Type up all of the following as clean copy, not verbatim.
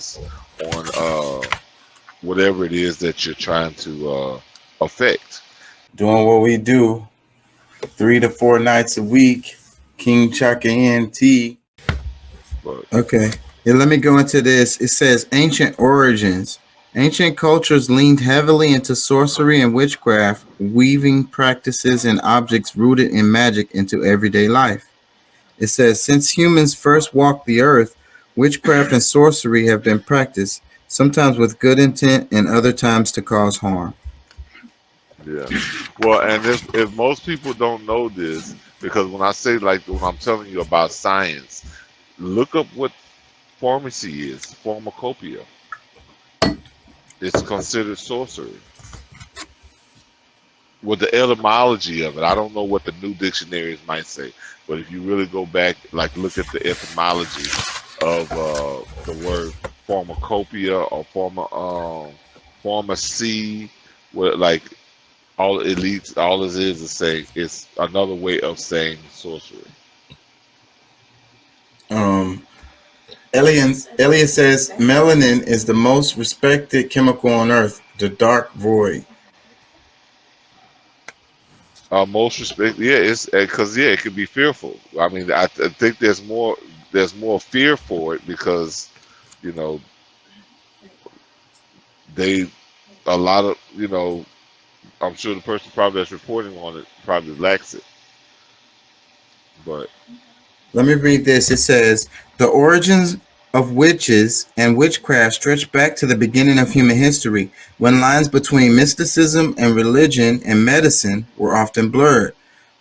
focus on whatever it is that you're trying to affect. Doing what we do 3 to 4 nights a week. King Chaka NT. But Okay. Yeah, let me go into this. It says ancient origins. Ancient cultures leaned heavily into sorcery and witchcraft, weaving practices and objects rooted in magic into everyday life. It says, since humans first walked the earth, witchcraft and sorcery have been practiced, sometimes with good intent and other times to cause harm. yeah, well, and if most people don't know this, because when I say like when I'm telling you about science, look up what pharmacy is. Pharmacopoeia. It's considered sorcery. With the etymology of it, I don't know what the new dictionaries might say, but if you really go back, like look at the etymology of the word pharmacopoeia or pharmacy, what like all it leads, all it is saying it's another way of saying sorcery. Um, Elias says melanin is the most respected chemical on Earth, the dark void. Most respect, yeah, it's because yeah, it can be fearful. I mean, I think there's more fear for it because you know they a lot of I'm sure the person probably that's reporting on it probably lacks it, but Let me read this. It says the origins of witches and witchcraft stretch back to the beginning of human history, when lines between mysticism and religion and medicine were often blurred.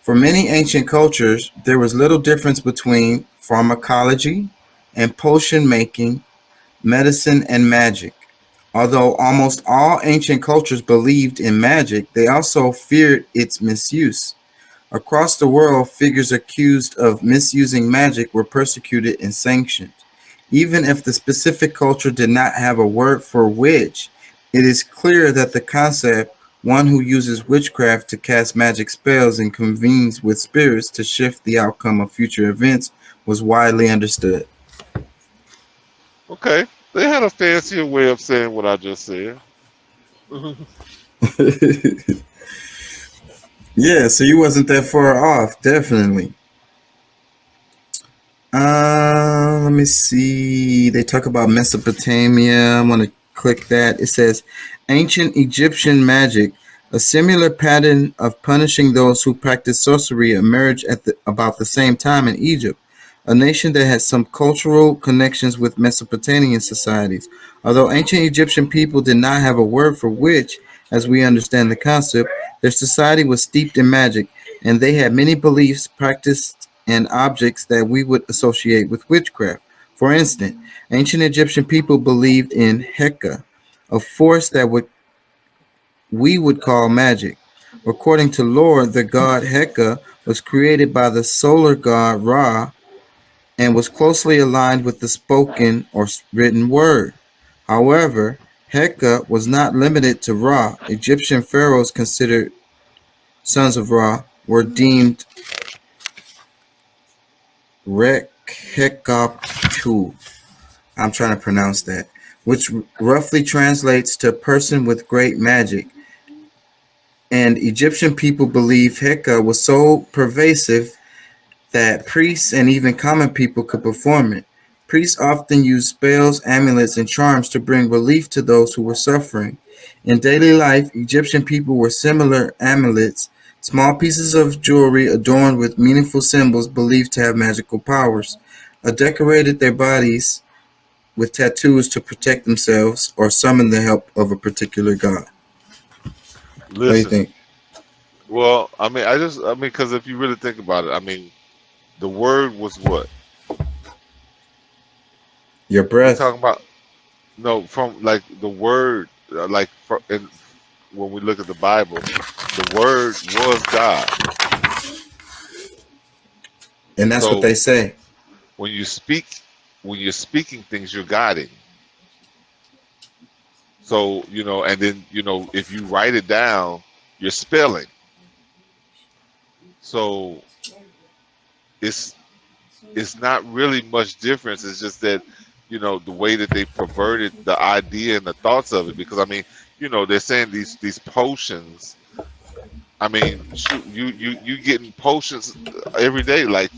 For many ancient cultures, there was little difference between pharmacology and potion making, medicine and magic. Although almost all ancient cultures believed in magic, they also feared its misuse. Across the world, figures accused of misusing magic were persecuted and sanctioned. Even if the specific culture did not have a word for witch, it is clear that the concept, one who uses witchcraft to cast magic spells and convenes with spirits to shift the outcome of future events, was widely understood. okay, they had a fancier way of saying what I just said. Yeah, so you wasn't that far off, definitely. Let me see. They talk about Mesopotamia. I'm gonna click that. It says ancient Egyptian magic. A similar pattern of punishing those who practice sorcery emerged at about the same time in Egypt, a nation that had some cultural connections with Mesopotamian societies. Although ancient Egyptian people did not have a word for witch, as we understand the concept, their society was steeped in magic, and they had many beliefs, practiced, and objects that we would associate with witchcraft. For instance, ancient Egyptian people believed in Heka, a force that we would call magic. According to lore, the god Heka was created by the solar god Ra and was closely aligned with the spoken or written word. However, Heka was not limited to Ra. Egyptian pharaohs considered sons of Ra were deemed Rekhekaptu. I'm trying to pronounce that, which roughly translates to person with great magic. And Egyptian people believe Heka was so pervasive that priests and even common people could perform it. Priests often used spells, amulets, and charms to bring relief to those who were suffering. In daily life, Egyptian people wore similar amulets, small pieces of jewelry adorned with meaningful symbols believed to have magical powers, decorated their bodies with tattoos to protect themselves or summon the help of a particular god. What do you Listen, think? well, I mean, because if you really think about it, I mean, the word was what Your we're breath. talking about. No, from like the word, when we look at the Bible, the word was God. And that's what So they say. when you speak, when you're speaking things, you're guiding. So and then if you write it down, you're spelling. So it's it's not really much difference. It's just that the way that they perverted the idea and the thoughts of it. Because I mean, they're saying these potions. I mean, shoot, you getting potions every day, like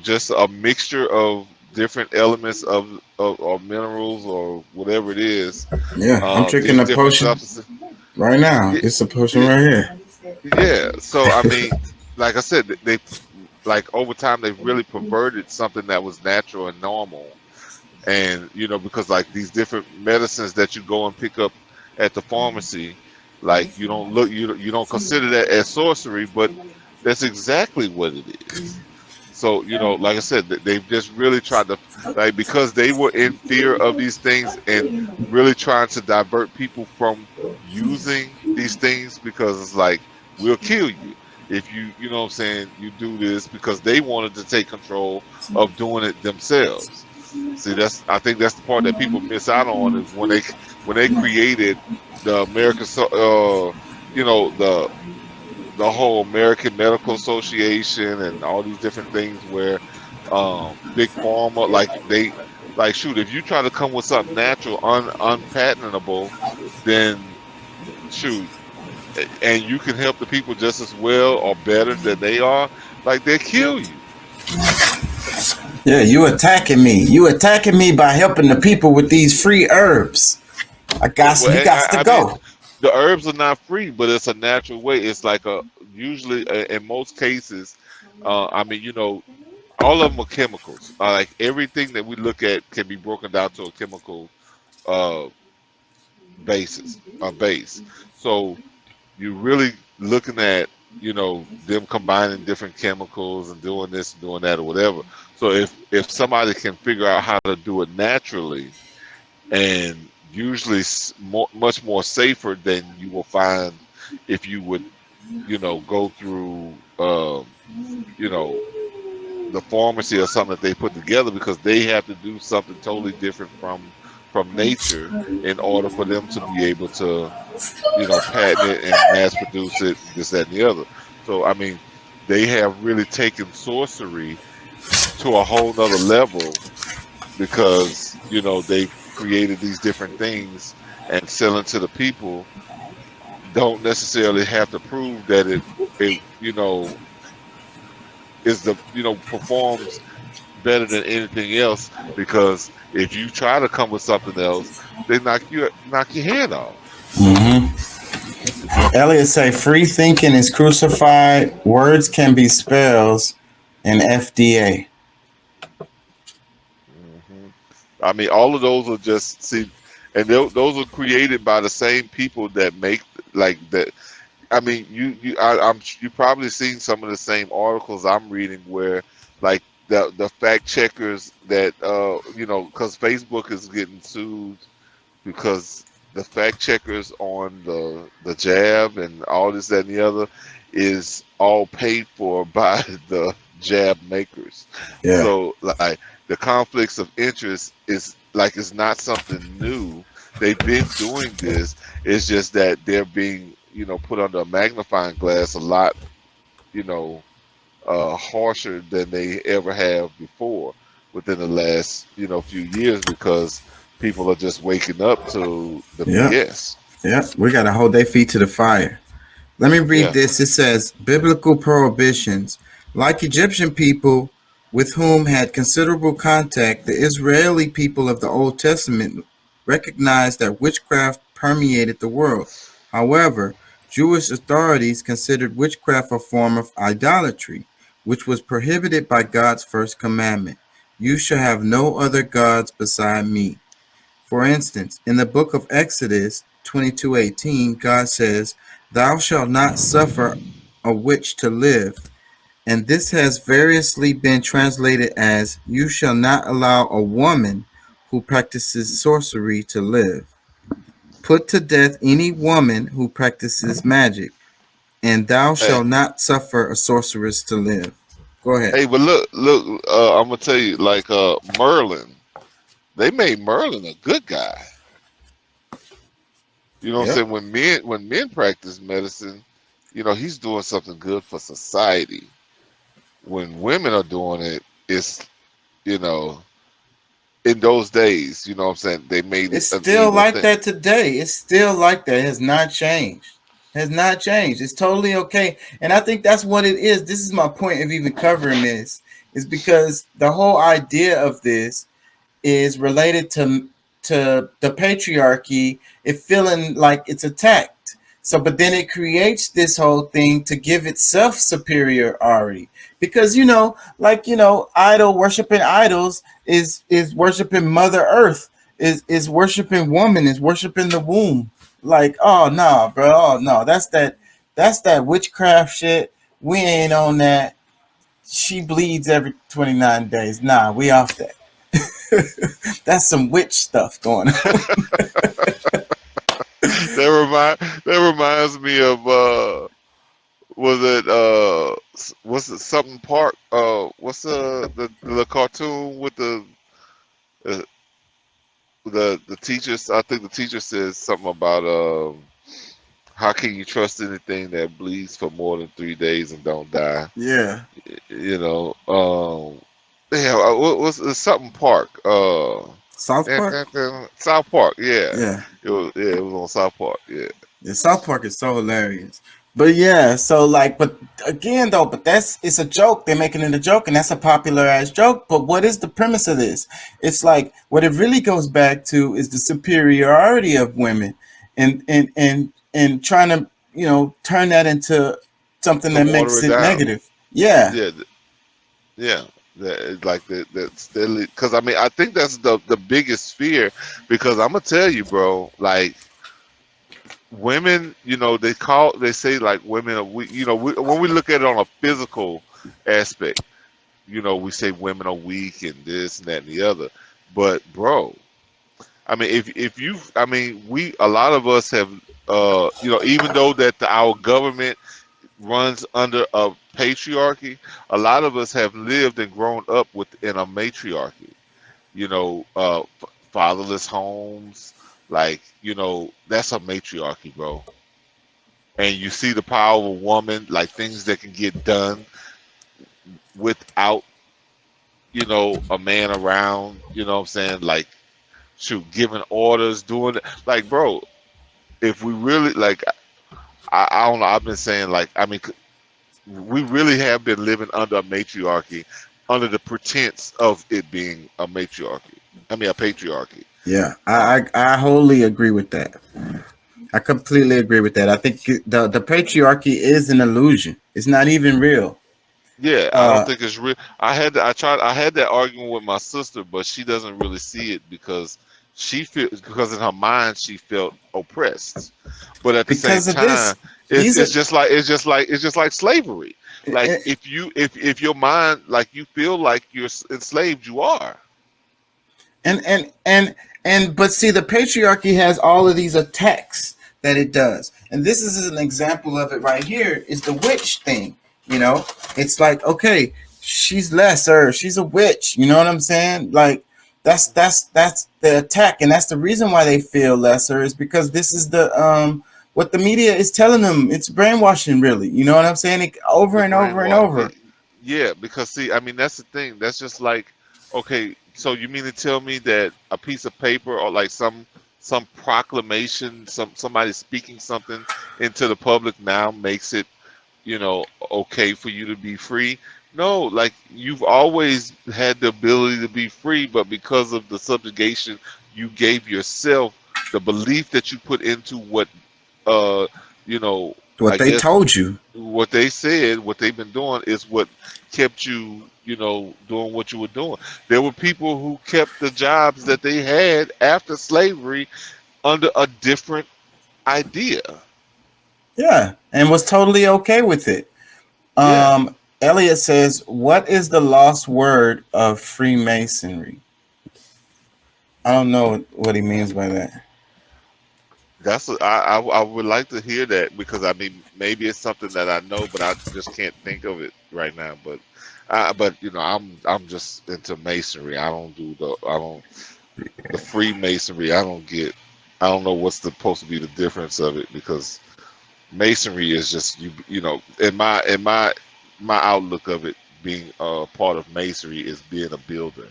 just a mixture of different elements of or minerals or whatever it is. Yeah, I'm drinking These a different potion substances. right now. Yeah, This is a potion yeah, right here. yeah. So I mean, like I said, they like over time they've really perverted something that was natural and normal. And because like these different medicines that you go and pick up at the pharmacy, like you don't consider that as sorcery, but that's exactly what it is. So like I said, they've just really tried to, like, because they were in fear of these things and really trying to divert people from using these things, because it's like, we'll kill you if you know what I'm saying, you do this, because they wanted to take control of doing it themselves. See, I think that's the part that people miss out on, is when they created the American, the whole American Medical Association and all these different things, where big pharma, like shoot, if you try to come with something natural, unpatentable, then shoot, and you can help the people just as well or better than they are, like, they kill you. Yeah, you attacking me. You attacking me by helping the people with these free herbs. Well, You got to I mean, go. the herbs are not free, but it's a natural way. It's like usually in most cases, I mean, all of them are chemicals. Like everything that we look at can be broken down to a chemical uh, base. So you're really looking at them combining different chemicals and doing this and doing that or whatever. So if somebody can figure out how to do it naturally, and usually much more safer than you will find if you would go through you know the pharmacy or something that they put together, because they have to do something totally different from nature in order for them to be able to patent it and mass produce it, this, that, and the other. So I mean, they have really taken sorcery to a whole nother level, because they've created these different things and selling to the people. Don't necessarily have to prove that it is the performs better than anything else, because if you try to come with something else, they knock your head off. Mm-hmm. Elliot say free thinking is crucified. Words can be spells in FDA. hmm I mean, all of those are just, see, and those are created by the same people that make, like, that. I mean, you probably seen some of the same articles I'm reading, where like the fact checkers that because Facebook is getting sued, because the fact checkers on the jab and all this, that, and the other is all paid for by the jab makers. Yeah. So like the conflicts of interest is like, it's not something new. They've been doing this. It's just that they're being put under a magnifying glass a lot, you know, harsher than they ever have before within the last few years, because people are just waking up to the Yeah. BS. Yeah. We got to hold their feet to the fire. Let me read Yeah. this. It says biblical prohibitions. Like Egyptian people with whom had considerable contact, the Israeli people of the Old Testament recognized that witchcraft permeated the world. However, Jewish authorities considered witchcraft a form of idolatry, which was prohibited by God's first commandment. You shall have no other gods beside me. For instance, in the book of Exodus 22:18, God says, "Thou shalt not suffer a witch to live." And this has variously been translated as, "You shall not allow a woman who practices sorcery to live. Put to death any woman who practices magic, and thou Hey, shalt not suffer a sorceress to live." Go ahead. hey, but look, I'm gonna tell you, like Merlin, they made Merlin a good guy. You know what I'm Yep. saying? When men practice medicine, he's doing something good for society. When women are doing it, it's you know in those days, you know what I'm saying, they made it It's an still evil like thing. that today. It's still like that. It has not changed. Has not changed. It's totally okay. And I think that's what it is. This is my point of even covering this, is because the whole idea of this is related to the patriarchy, it feeling like it's attacked. So, but then it creates this whole thing to give itself superiority, because like idol worshiping idols is worshiping Mother Earth, is worshiping woman, is worshiping the womb. Like, oh no, bro, oh no, that's that witchcraft shit. We ain't on that. She bleeds every 29 days. Nah, we off that. That's some witch stuff going on. That reminds me of was it what's it, something park, what's the cartoon with uh, the teachers, I think the teacher says something about how can you trust anything that bleeds for more than 3 days and don't die? Yeah. You know, yeah, what was it, something park? South Park? South Park. Yeah, Yeah. it was on South Park. Yeah, Yeah, South Park is so hilarious. But yeah, so like, but again though, but it's a joke. They're making it a joke, and that's a popular ass joke. But what is the premise of this? It's like what it really goes back to is the superiority of women, and trying to turn that into something to that water makes it it down. negative. Yeah. Yeah, yeah. Like that's because I mean I think that's the biggest fear, because I'm gonna tell you, bro. Like women, they say like women are weak. When we look at it on a physical aspect, we say women are weak and this and that and the other. But bro, I mean, if you, I mean, a lot of us have, even though that our government runs under a patriarchy, a lot of us have lived and grown up within a matriarchy. Fatherless homes, like that's a matriarchy, bro. And you see the power of a woman, like things that can get done without a man around. You know what I'm saying? Like, shoot, giving orders, doing it. Like, bro, if we really like, I don't know. I've been saying like, I mean, we really have been living under a matriarchy, under the pretense of it being a matriarchy. I mean, a patriarchy. Yeah, Uh, I wholly agree with that. I completely agree with that. I think the patriarchy is an illusion. It's not even real. yeah, I don't Uh, think it's real. I had that argument with my sister, but she doesn't really see it because because in her mind she felt oppressed. But at the same because of time, this, these are it's just like slavery. Like if your mind, like you feel like you're enslaved, you are. and but see, the patriarchy has all of these attacks that it does, and this is an example of it right here. Is the witch thing. It's like, okay, she's lesser, she's a witch. You know what I'm saying? Like, that's the attack, and that's the reason why they feel lesser, is because this is the what the media is telling them. It's brainwashing, really. You know what I'm saying? Over The and over and brainwash. over. Yeah, because see, I mean, that's the thing. That's just like, okay, so you mean to tell me that a piece of paper or like some proclamation, somebody speaking something into the public now makes it, okay for you to be free? No, like you've always had the ability to be free, but because of the subjugation you gave yourself, the belief that you put into what, uh, you know, What I they guess told you. what they said, what they've been doing is what kept you, doing what you were doing. There were people who kept the jobs that they had after slavery under a different idea. Yeah, and was totally okay with it. Yeah, Elliot says, "What is the lost word of Freemasonry?" I don't know what he means by that. I would like to hear that, because I mean maybe it's something that I know, but I just can't think of it right now. But I'm just into masonry. I don't the Freemasonry. I don't know what's supposed to be the difference of it, because masonry is just in my outlook of it, being part of masonry is being a builder.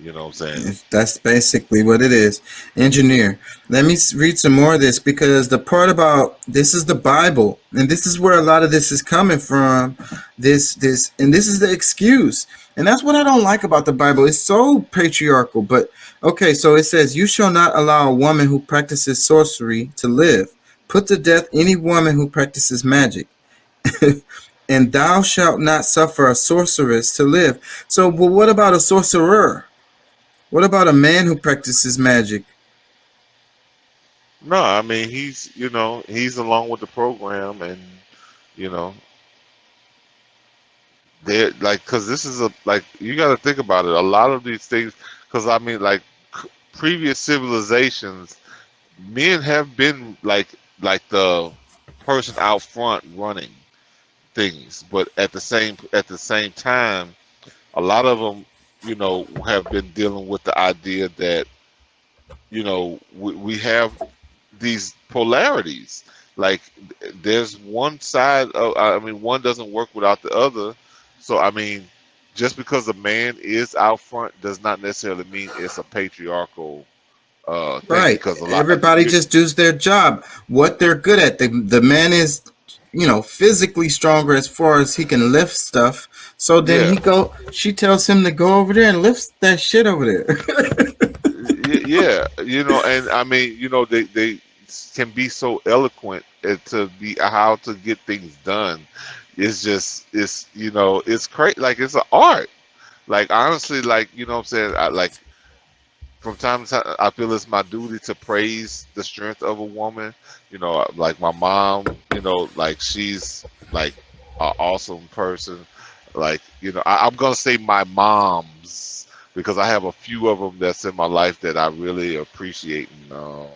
You know what I'm saying? That's basically what it is. Engineer. Let me read some more of this, because the part about this is the Bible, and this is where a lot of this is coming from. And this is the excuse. And that's what I don't like about the Bible. It's so patriarchal. But okay, so it says, "You shall not allow a woman who practices sorcery to live. Put to death any woman who practices magic." And thou shalt not suffer a sorceress to live. So, well, what about a sorcerer? What about a man who practices magic? No, I mean he's along with the program, and you know they're like, because this is a like you got to think about it. A lot of these things, because I mean like previous civilizations, men have been like the person out front running things, but at the same time, a lot of them, have been dealing with the idea that we have these polarities. Like there's one side of, I mean, one doesn't work without the other. So I mean, just because a man is out front does not necessarily mean it's a patriarchal thing. Right. Because a lot, Everybody just does their job, what they're good at. The man is, physically stronger as far as he can lift stuff. So then yeah, she tells him to go over there and lift that shit over there. yeah, and I mean, they can be so eloquent to be how to get things done. It's just it's crazy. Like it's an art. Like honestly, like what I'm saying. I like from time to time, I feel it's my duty to praise the strength of a woman. Like my mom. Like she's like an awesome person. Like I'm gonna say my moms because I have a few of them that's in my life that I really appreciate and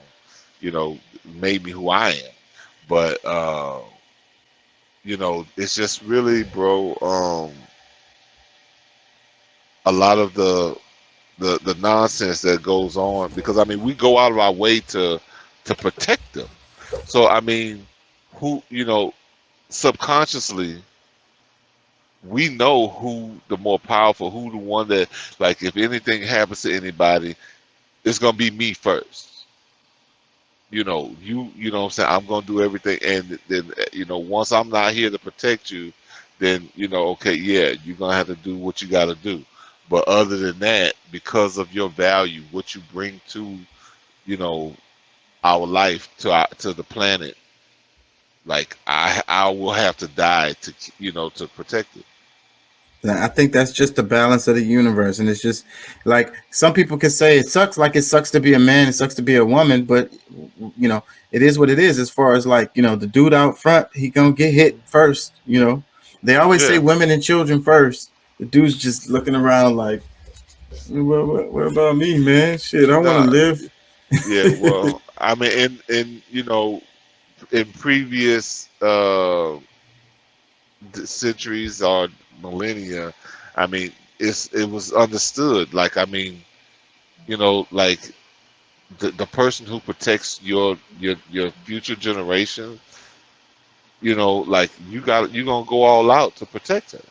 made me who I am. But it's just really, bro. A lot of the nonsense that goes on because I mean we go out of our way to protect them. So I mean, who subconsciously we know who the more powerful, who the one that like if anything happens to anybody, it's gonna be me first. You know what I'm saying? I'm gonna do everything and then once I'm not here to protect you, then okay, yeah, you're gonna have to do what you gotta do. But other than that, because of your value, what you bring to, you know, our life to the planet, like I will have to die to protect it. I think that's just the balance of the universe, and it's just like some people can say it sucks. Like it sucks to be a man, it sucks to be a woman, but it is what it is. As far as like the dude out front, he gonna get hit first. They always say Yeah. women and children first. The dude's just looking around like, what about me, man? Shit, I want to Nah. live. Yeah. Well, I mean, in previous centuries or millennia, I mean, it was understood. Like, I mean, like the person who protects your future generation, like you're gonna go all out to protect her.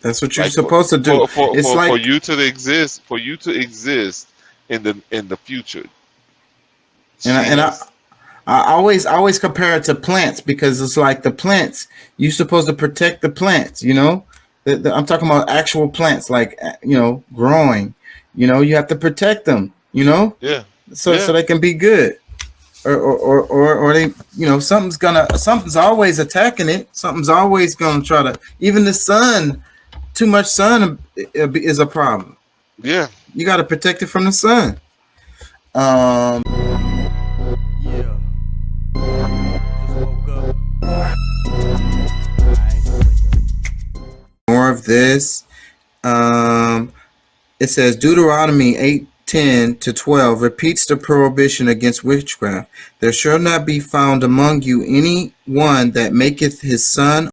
That's what you're Like supposed to do. It's for like, you to exist in the future. and I, She's I always compare it to plants because it's like the plants. You're supposed to protect the plants. I'm talking about actual plants, like growing. You have to protect them. yeah, So yeah, they can be good. Or they something's always attacking it. Something's always gonna try to. Even the sun, too much sun is a problem. yeah. You got to protect it from the sun. Um, Yeah, just woke up. I ain't gonna wake up. more of this. It says Deuteronomy 8:10-12 repeats the prohibition against witchcraft. There shall not be found among you any one that maketh his son